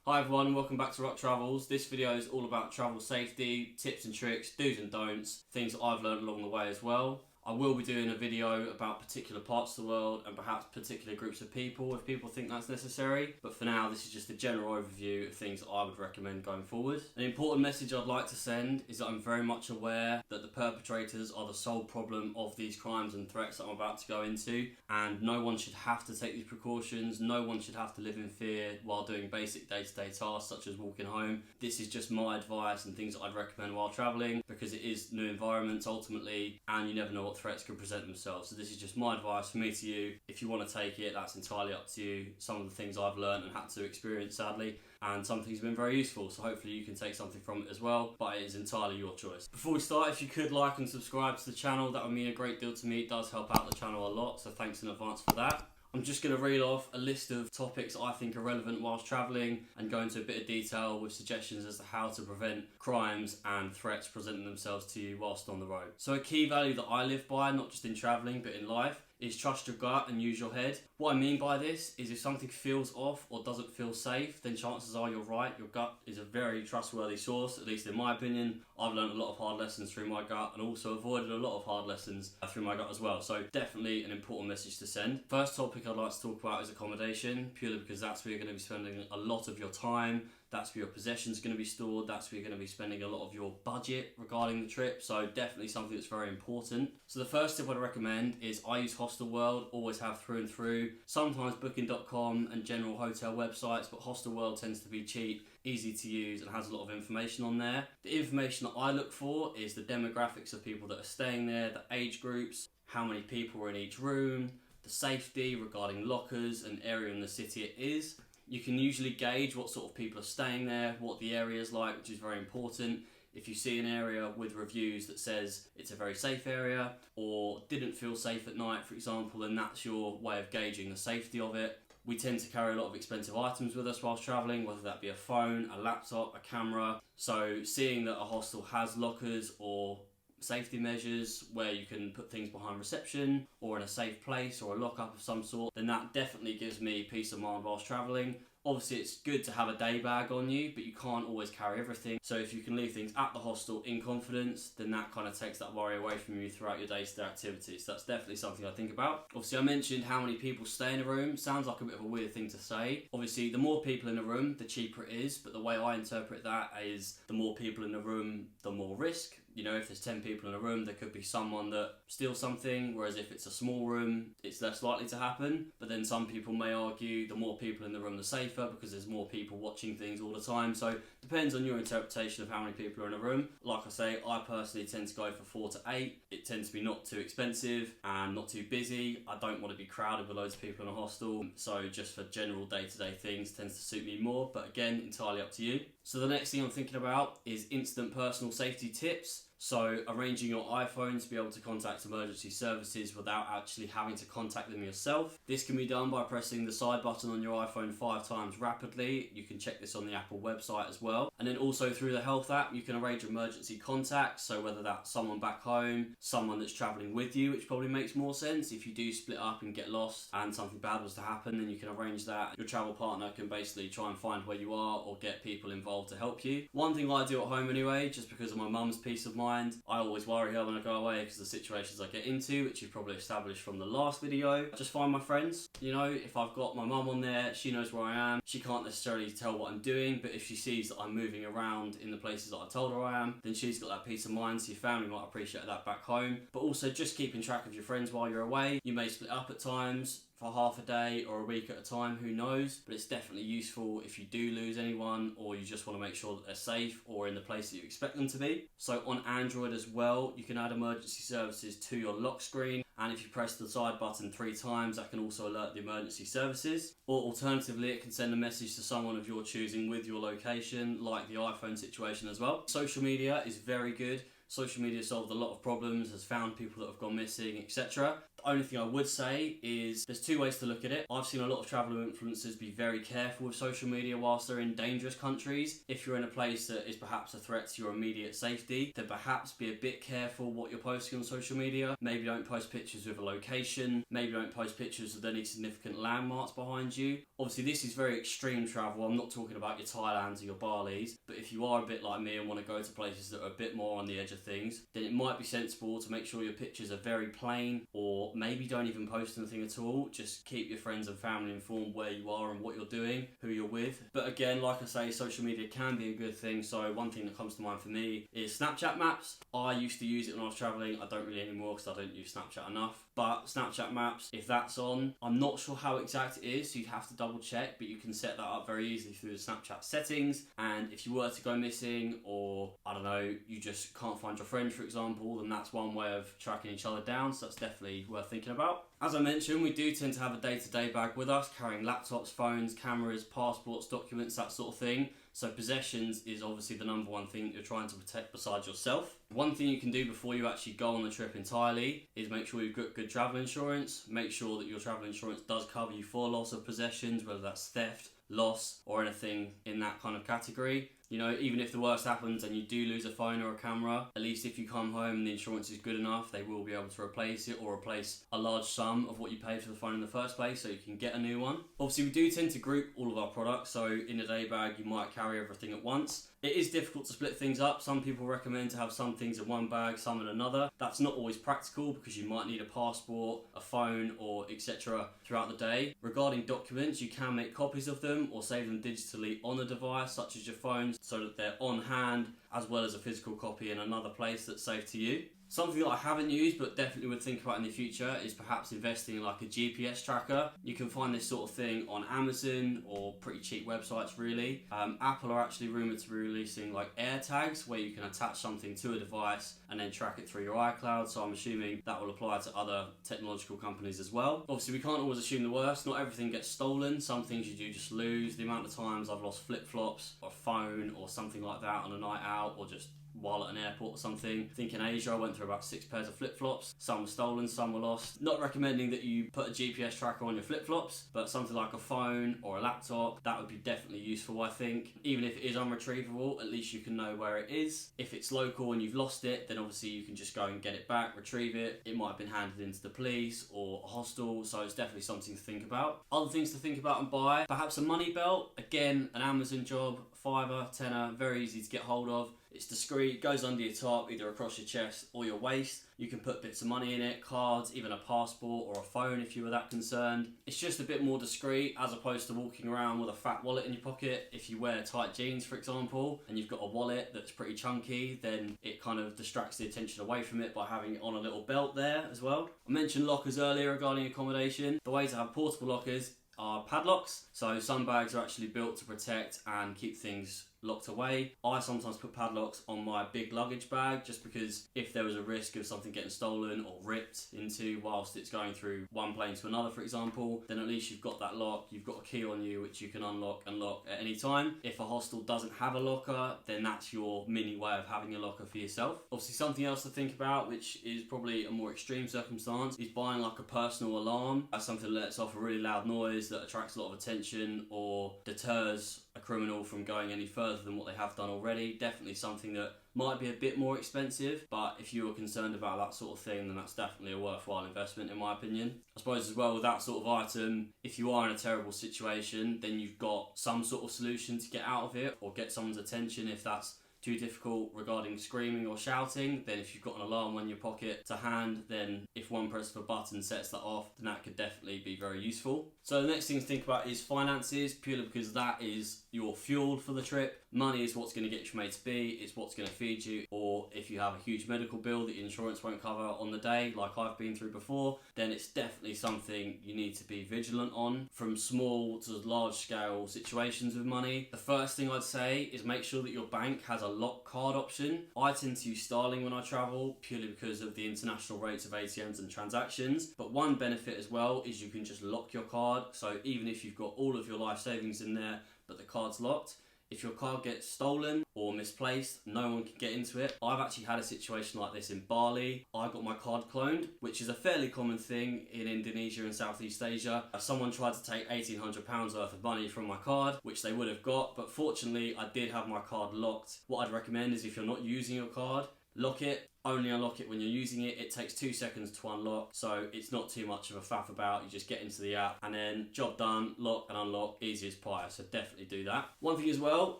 Hi everyone, welcome back to Rucktravels. This video is all about travel safety, tips and tricks, do's and don'ts, things that I've learned along the way as well. I will be doing a video about particular parts of the world and perhaps particular groups of people if people think that's necessary. But for now, this is just a general overview of things that I would recommend going forward. An important message I'd like to send is that I'm very much aware that the perpetrators are the sole problem of these crimes and threats that I'm about to go into, and no one should have to take these precautions. No one should have to live in fear while doing basic day-to-day tasks such as walking home. This is just my advice and things that I'd recommend while travelling, because it is new environments ultimately, and you never know what threats could present themselves. So this is just my advice from me to you. If you want to take it, that's entirely up to you. Some of the things I've learned and had to experience, sadly, and some things have been very useful, so hopefully you can take something from it as well, but it is entirely your choice. Before we start, if you could like and subscribe to the channel, that would mean a great deal to me. It does help out the channel a lot, so thanks in advance for that. I'm just going to reel off a list of topics I think are relevant whilst travelling and go into a bit of detail with suggestions as to how to prevent crimes and threats presenting themselves to you whilst on the road. So a key value that I live by, not just in travelling but in life, is trust your gut and use your head. What I mean by this is if something feels off or doesn't feel safe, then chances are you're right. Your gut is a very trustworthy source, at least in my opinion. I've learned a lot of hard lessons through my gut and also avoided a lot of hard lessons through my gut as well. So definitely an important message to send. First topic I'd like to talk about is accommodation, purely because that's where you're going to be spending a lot of your time. That's where your possessions are going to be stored. That's where you're going to be spending a lot of your budget regarding the trip. So definitely something that's very important. So the first tip I'd recommend is I use Hostelworld, always have through and through. Sometimes Booking.com and general hotel websites, but Hostelworld tends to be cheap, easy to use, and has a lot of information on there. The information that I look for is the demographics of people that are staying there, the age groups, how many people are in each room, the safety regarding lockers and area in the city it is. You can usually gauge what sort of people are staying there, what the area is like, which is very important. If you see an area with reviews that says it's a very safe area or didn't feel safe at night, for example, then that's your way of gauging the safety of it. We tend to carry a lot of expensive items with us whilst travelling, whether that be a phone, a laptop, a camera. So seeing that a hostel has lockers or safety measures where you can put things behind reception or in a safe place or a lockup of some sort, then that definitely gives me peace of mind whilst travelling. Obviously it's good to have a day bag on you, but you can't always carry everything. So if you can leave things at the hostel in confidence, then that kind of takes that worry away from you throughout your day-to-day activities. So that's definitely something I think about. Obviously I mentioned how many people stay in a room. Sounds like a bit of a weird thing to say. Obviously the more people in a room, the cheaper it is, but the way I interpret that is the more people in the room, the more risk. You know, if there's 10 people in a room, there could be someone that steals something, whereas if it's a small room, it's less likely to happen. But then some people may argue the more people in the room, the safer, because there's more people watching things all the time. So depends on your interpretation of how many people are in a room. Like I say, I personally tend to go for 4 to 8. It tends to be not too expensive and not too busy. I don't want to be crowded with loads of people in a hostel. So just for general day-to-day things tends to suit me more. But again, entirely up to you. So the next thing I'm thinking about is instant personal safety tips. So arranging your iPhone to be able to contact emergency services without actually having to contact them yourself. This can be done by pressing the side button on your iPhone 5 times rapidly. You can check this on the Apple website as well. And then also through the Health app, you can arrange emergency contacts. So whether that's someone back home, someone that's traveling with you, which probably makes more sense. If you do split up and get lost and something bad was to happen, then you can arrange that. Your travel partner can basically try and find where you are or get people involved to help you. One thing I do at home anyway, just because of my mum's peace of mind, I always worry her when I go away because of the situations I get into, which you've probably established from the last video. I just find my friends. You know, if I've got my mum on there, she knows where I am. She can't necessarily tell what I'm doing, but if she sees that I'm moving around in the places that I told her I am, then she's got that peace of mind. So your family might appreciate that back home. But also just keeping track of your friends while you're away. You may split up at times for half a day or a week at a time, who knows, but it's definitely useful if you do lose anyone or you just want to make sure that they're safe or in the place that you expect them to be. So on Android as well, you can add emergency services to your lock screen, and if you press the side button 3 times, that can also alert the emergency services. Or alternatively, it can send a message to someone of your choosing with your location, like the iPhone situation as well. Social media is very good Social media solved a lot of problems, has found people that have gone missing, etc. The only thing I would say is there's two ways to look at it. I've seen a lot of travel influencers be very careful with social media whilst they're in dangerous countries. If you're in a place that is perhaps a threat to your immediate safety, then perhaps be a bit careful what you're posting on social media. Maybe don't post pictures with a location. Maybe don't post pictures with any significant landmarks behind you. Obviously, this is very extreme travel. I'm not talking about your Thailands or your Balis, but if you are a bit like me and want to go to places that are a bit more on the edge of things, then it might be sensible to make sure your pictures are very plain, or maybe don't even post anything at all. Just keep your friends and family informed where you are and what you're doing, who you're with. But again, like I say, social media can be a good thing. So one thing that comes to mind for me is Snapchat maps. I used to use it when I was traveling. I don't really anymore because I don't use Snapchat enough. But Snapchat maps, if that's on, I'm not sure how exact it is, so you'd have to double check, but you can set that up very easily through the Snapchat settings. And if you were to go missing, or I don't know, you just can't find your friend, for example, then that's one way of tracking each other down, so that's definitely worth thinking about. As I mentioned, we do tend to have a day-to-day bag with us, carrying laptops, phones, cameras, passports, documents, that sort of thing. So possessions is obviously the number one thing that you're trying to protect besides yourself. One thing you can do before you actually go on the trip entirely is make sure you've got good travel insurance. Make sure that your travel insurance does cover you for loss of possessions, whether that's theft, loss, or anything in that kind of category. You know, even if the worst happens and you do lose a phone or a camera, at least if you come home and the insurance is good enough, they will be able to replace it or replace a large sum of what you paid for the phone in the first place, so you can get a new one. Obviously, we do tend to group all of our products, so in a day bag you might carry everything at once. It is difficult to split things up. Some people recommend to have some things in one bag, some in another. That's not always practical because you might need a passport, a phone, or etc. throughout the day. Regarding documents, you can make copies of them or save them digitally on a device such as your phone, so that they're on hand, as well as a physical copy in another place that's safe to you. Something that I haven't used but definitely would think about in the future is perhaps investing in like a GPS tracker. You can find this sort of thing on Amazon or pretty cheap websites really. Apple are actually rumoured to be releasing like AirTags where you can attach something to a device and then track it through your iCloud, so I'm assuming that will apply to other technological companies as well. Obviously we can't always assume the worst. Not everything gets stolen. Some things you do just lose. The amount of times I've lost flip-flops or a phone or something like that on a night out, or just while at an airport or something. I think in Asia I went through about 6 pairs of flip-flops. Some were stolen, some were lost. Not recommending that you put a GPS tracker on your flip-flops, but something like a phone or a laptop, that would be definitely useful, I think. Even if it is unretrievable, at least you can know where it is. If it's local and you've lost it, then obviously you can just go and get it back, retrieve it. It might have been handed into the police or a hostel, so it's definitely something to think about. Other things to think about and buy, perhaps a money belt. Again, an Amazon job, £5, £10, very easy to get hold of. It's discreet, goes under your top, either across your chest or your waist. You can put bits of money in it, cards, even a passport or a phone if you were that concerned. It's just a bit more discreet as opposed to walking around with a fat wallet in your pocket. If you wear tight jeans, for example, and you've got a wallet that's pretty chunky, then it kind of distracts the attention away from it by having it on a little belt there as well. I mentioned lockers earlier regarding accommodation. The way to have portable lockers are padlocks. So some bags are actually built to protect and keep things locked away. I sometimes put padlocks on my big luggage bag just because if there was a risk of something getting stolen or ripped into whilst it's going through one plane to another, for example, then at least you've got that lock, you've got a key on you which you can unlock and lock at any time. If a hostel doesn't have a locker, then that's your mini way of having a locker for yourself. Obviously something else to think about, which is probably a more extreme circumstance, is buying like a personal alarm. That's something that lets off a really loud noise that attracts a lot of attention or deters a criminal from going any further than what they have done already. Definitely something that might be a bit more expensive, but if you were concerned about that sort of thing, then that's definitely a worthwhile investment in my opinion. I suppose as well with that sort of item, if you are in a terrible situation, then you've got some sort of solution to get out of it or get someone's attention if that's too difficult regarding screaming or shouting. Then if you've got an alarm in your pocket to hand, then if one press of a button sets that off, then that could definitely be very useful. So the next thing to think about is finances, purely because that is your fuel for the trip. Money is what's going to get you from A to B, it's what's going to feed you, or if you have a huge medical bill that your insurance won't cover on the day, like I've been through before, then it's definitely something you need to be vigilant on. From small to large scale situations with money, the first thing I'd say is make sure that your bank has a lock card option. I tend to use Starling when I travel, purely because of the international rates of ATMs and transactions, but one benefit as well is you can just lock your card, so even if you've got all of your life savings in there but the card's locked, If your card gets stolen or misplaced, no one can get into it. I've actually had a situation like this in Bali. I got my card cloned, which is a fairly common thing in Indonesia and Southeast Asia. Someone tried to take £1,800 worth of money from my card, which they would have got, but fortunately I did have my card locked. What I'd recommend is if you're not using your card, lock it. Only unlock it when you're using it. It takes 2 seconds to unlock, so it's not too much of a faff about. You just get into the app and then job done, lock and unlock, easy as pie. So definitely do that. One thing as well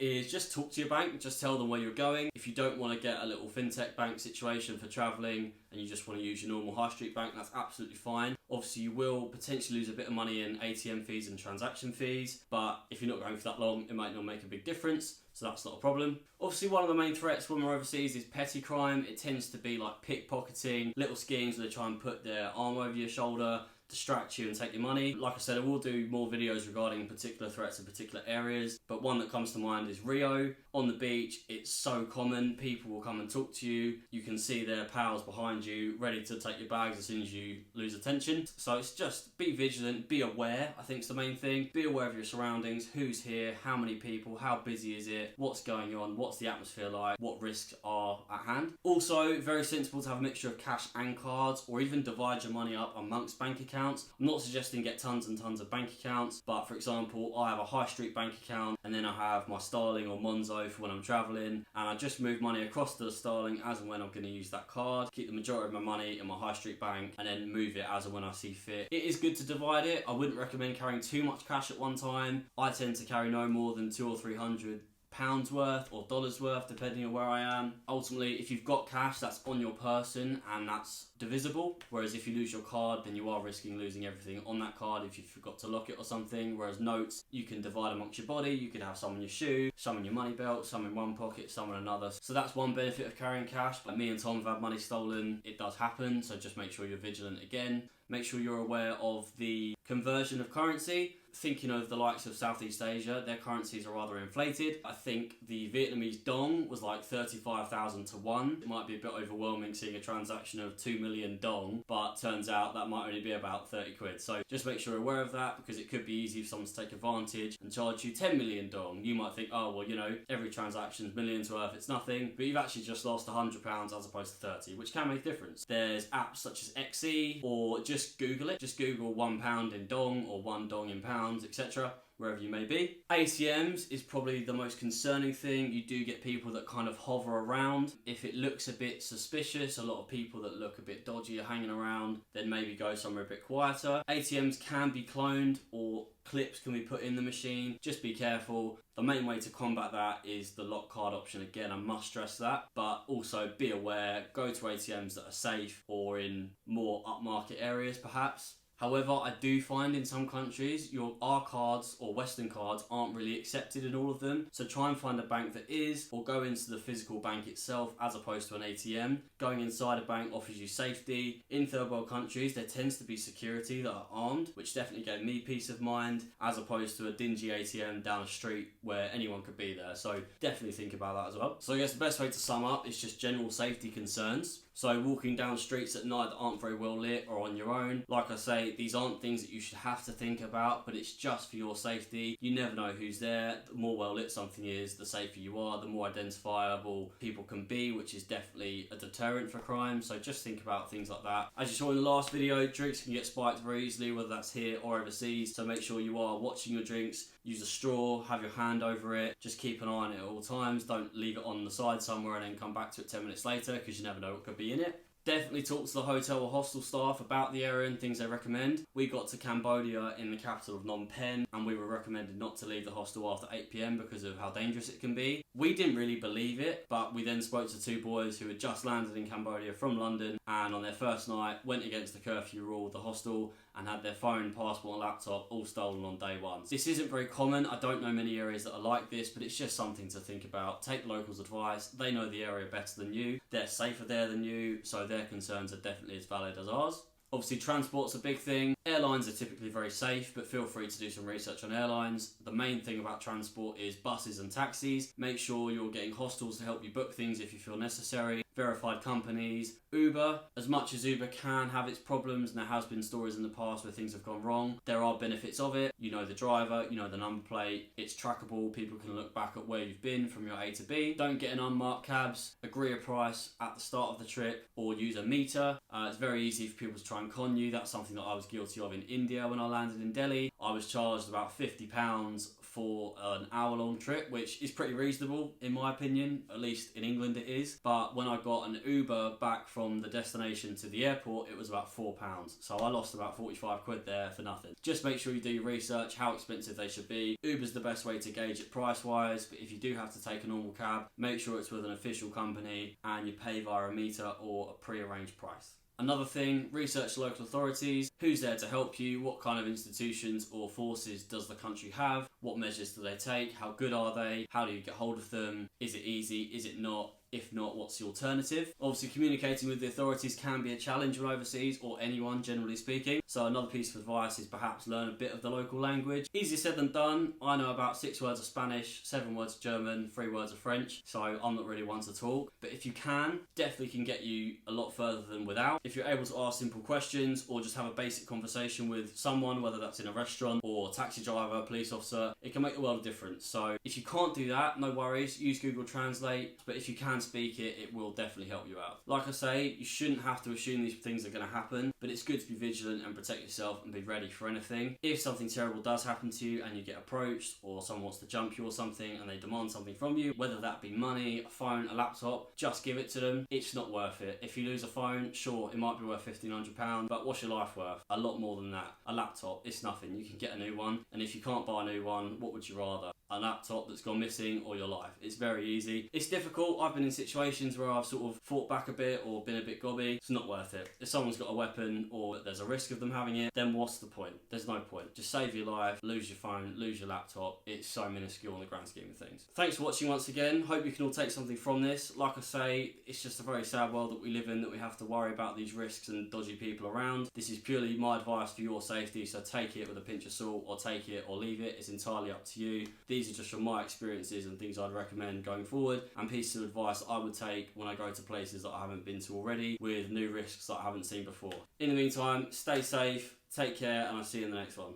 is just talk to your bank, just tell them where you're going. If you don't want to get a little fintech bank situation for traveling and you just want to use your normal high street bank, that's absolutely fine. Obviously you will potentially lose a bit of money in ATM fees and transaction fees, but if you're not going for that long, it might not make a big difference. So that's not a problem. Obviously, one of the main threats when we're overseas is petty crime. It tends to be like pickpocketing, little schemes where they try and put their arm over your shoulder, distract you and take your money. Like I said, I will do more videos regarding particular threats in particular areas, but one that comes to mind is Rio. On the beach, it's so common. People will come and talk to you. You can see their pals behind you ready to take your bags as soon as you lose attention. So it's just be vigilant, be aware, I think is the main thing. Be aware of your surroundings, who's here, how many people, how busy is it, what's going on, what's the atmosphere like, what risks are at hand. Also, very sensible to have a mixture of cash and cards, or even divide your money up amongst bank accounts. I'm not suggesting get tons and tons of bank accounts, but for example, I have a high street bank account and then I have my Starling or Monzo for when I'm traveling, and I just move money across to the Starling as and when I'm going to use that card, keep the majority of my money in my high street bank and then move it as and when I see fit. It is good to divide it. I wouldn't recommend carrying too much cash at one time. I tend to carry no more than £200 or £300 worth or dollars worth depending on where I am. Ultimately, if you've got cash, that's on your person and that's divisible, whereas if you lose your card, then you are risking losing everything on that card if you forgot to lock it or something. Whereas notes, you can divide amongst your body. You could have some in your shoe, some in your money belt, some in one pocket, some in another. So that's one benefit of carrying cash. Like me and Tom have had money stolen. It does happen, so just make sure you're vigilant again. Make sure you're aware of the conversion of currency. Thinking of the likes of Southeast Asia, their currencies are rather inflated. I think the Vietnamese dong was like 35,000 to 1. It might be a bit overwhelming seeing a transaction of 2 million dong, but turns out that might only be about 30 quid. So just make sure you're aware of that, because it could be easy for someone to take advantage and charge you 10 million dong. You might think, oh, well, you know, every transaction's millions worth, it's nothing, but you've actually just lost £100 as opposed to 30, which can make a difference. There's apps such as XE, or just Google it. Just Google £1 in dong or 1 dong in pounds, etc. wherever you may be. ATMs is probably the most concerning thing. You do get people that kind of hover around. If it looks a bit suspicious, a lot of people that look a bit dodgy are hanging around, then maybe go somewhere a bit quieter. ATMs can be cloned or clips can be put in the machine. Just be careful. The main way to combat that is the lock card option. Again, I must stress that, but also be aware, go to ATMs that are safe or in more upmarket areas perhaps. However, I do find in some countries, our cards or Western cards aren't really accepted in all of them. So try and find a bank that is, or go into the physical bank itself as opposed to an ATM. Going inside a bank offers you safety. In third world countries, there tends to be security that are armed, which definitely gave me peace of mind, as opposed to a dingy ATM down a street where anyone could be there. So definitely think about that as well. So I guess the best way to sum up is just general safety concerns. So walking down streets at night that aren't very well lit or on your own, like I say, these aren't things that you should have to think about, but it's just for your safety. You never know who's there. The more well lit something is, the safer you are, the more identifiable people can be, which is definitely a deterrent for crime. So just think about things like that. As you saw in the last video, drinks can get spiked very easily, whether that's here or overseas. So make sure you are watching your drinks. Use a straw, have your hand over it. Just keep an eye on it at all times. Don't leave it on the side somewhere and then come back to it 10 minutes later, because you never know what could be in it. Definitely talk to the hotel or hostel staff about the area and things they recommend. We got to Cambodia in the capital of Phnom Penh and we were recommended not to leave the hostel after 8 PM because of how dangerous it can be. We didn't really believe it, but we then spoke to two boys who had just landed in Cambodia from London, and on their first night went against the curfew rule of the hostel and had their phone, passport and laptop all stolen on day one. This isn't very common. I don't know many areas that are like this, but it's just something to think about. Take locals' advice. They know the area better than you. They're safer there than you, so their concerns are definitely as valid as ours. Obviously, transport's a big thing. Airlines are typically very safe, but feel free to do some research on airlines. The main thing about transport is buses and taxis. Make sure you're getting hostels to help you book things if you feel necessary. verified companies. Uber, as much as Uber can have its problems, and there has been stories in the past where things have gone wrong, there are benefits of it. You know the driver, you know the number plate, it's trackable, people can look back at where you've been from your A to B. Don't get in unmarked cabs, agree a price at the start of the trip, or use a meter. It's very easy for people to try and con you. That's something that I was guilty of in India when I landed in Delhi. I was charged about £50 for an hour-long trip, which is pretty reasonable in my opinion, at least in England it is. But when I got an Uber back from the destination to the airport, it was about £4. So I lost about 45 quid there for nothing. Just make sure you do your research, how expensive they should be. Uber's the best way to gauge it price-wise, but if you do have to take a normal cab, make sure it's with an official company and you pay via a meter or a pre-arranged price. Another thing, research local authorities. Who's there to help you? What kind of institutions or forces does the country have? What measures do they take? How good are they? How do you get hold of them? Is it easy? Is it not? If not, what's the alternative? Obviously, communicating with the authorities can be a challenge when overseas, or anyone generally speaking. So another piece of advice is perhaps learn a bit of the local language. Easier said than done. I know about 6 words of Spanish, 7 words of German, 3 words of French, so I'm not really one to talk. But if you can, definitely can get you a lot further than without. If you're able to ask simple questions or just have a basic conversation with someone, whether that's in a restaurant or taxi driver, police officer, it can make a world of difference. So if you can't do that, no worries, use Google Translate. But if you can speak it, it will definitely help you out. Like I say, you shouldn't have to assume these things are going to happen, but it's good to be vigilant and protect yourself and be ready for anything. If something terrible does happen to you and you get approached, or someone wants to jump you or something and they demand something from you, whether that be money, a phone, a laptop, just give it to them. It's not worth it. If you lose a phone, sure, it might be worth £1,500, but what's your life worth? A lot more than that. A laptop, it's nothing. You can get a new one, and if you can't buy a new one, what would you rather? A laptop that's gone missing or your life? It's very easy. It's difficult. I've been in situations where I've sort of fought back a bit or been a bit gobby. It's not worth it. If someone's got a weapon or there's a risk of them having it, then what's the point? There's no point. Just save your life, lose your phone, lose your laptop. It's so minuscule in the grand scheme of things. Thanks for watching once again. Hope you can all take something from this. Like I say, it's just a very sad world that we live in, that we have to worry about these risks and dodgy people around. This is purely my advice for your safety, so take it with a pinch of salt, or take it or leave it. It's entirely up to you. These are just from my experiences and things I'd recommend going forward, and pieces of advice I would take when I go to places that I haven't been to already, with new risks that I haven't seen before. In the meantime, stay safe, take care, and I'll see you in the next one.